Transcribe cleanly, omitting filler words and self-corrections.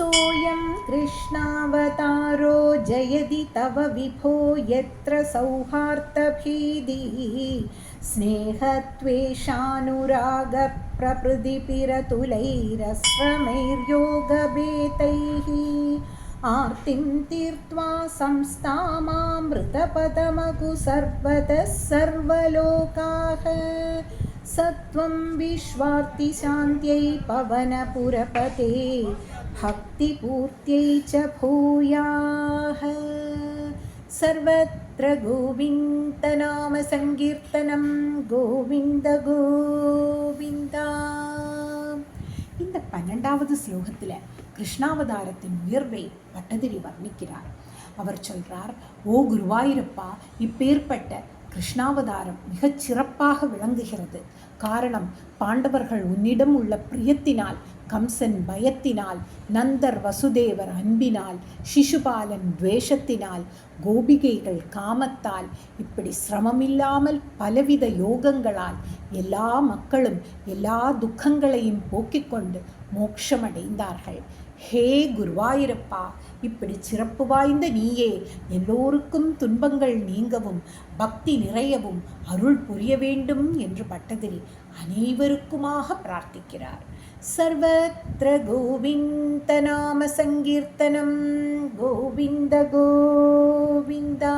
सोऽयं कृष्णावतारो जयति तव विभो यत्र सौहार्दभीतिः स्नेहत्वेषानुरागप्रभृतिभिरतुलैरस्रमैर्योगभेदैः आर्तिं तीर्त्वा संस्थामामृतपदमगु सर्वतः सर्वलोकाः सत्वं विश्वार्तिशान्त्यै पवनपुरपते भक्तिपूर्त्यै च भूयाः। सर्वत्र गोविन्दनामसङ्कीर्तनं गोविन्द गोविन्द. இந்த 12வது ஸ்லோகத்தில் கிருஷ்ணாவதாரத்தின் உயர்வை பட்டதிரி வர்ணிக்கிறார். அவர் சொல்றார், ஓ குருவாயூரப்பா, இப்பேற்பட்ட கிருஷ்ணாவதாரம் மிகச் சிறப்பாக விளங்குகிறது. காரணம், பாண்டவர்கள் உன்னிடம் உள்ள பிரியத்தினால், கம்சன் பயத்தினால், நந்தர் வசுதேவர் அன்பினால், சிசுபாலன் துவேஷத்தினால், கோபிகைகள் காமத்தால், இப்படி சிரமமில்லாமல் பலவித யோகங்களால் எல்லா மக்களும் எல்லா துக்கங்களையும் போக்கிக் கொண்டு மோட்சமடைந்தார்கள். ஹே குருவாயூரப்பா, இப்படி சிறப்பு வாய்ந்த நீயே எல்லோருக்கும் துன்பங்கள் நீங்கவும் பக்தி நிறையவும் அருள் புரிய வேண்டும் என்று பட்டதிரி அனைவருக்குமாக பிரார்த்திக்கிறார். சர்வத்ர கோவிந்த நாம சங்கீர்த்தனம் கோவிந்த கோவிந்தா.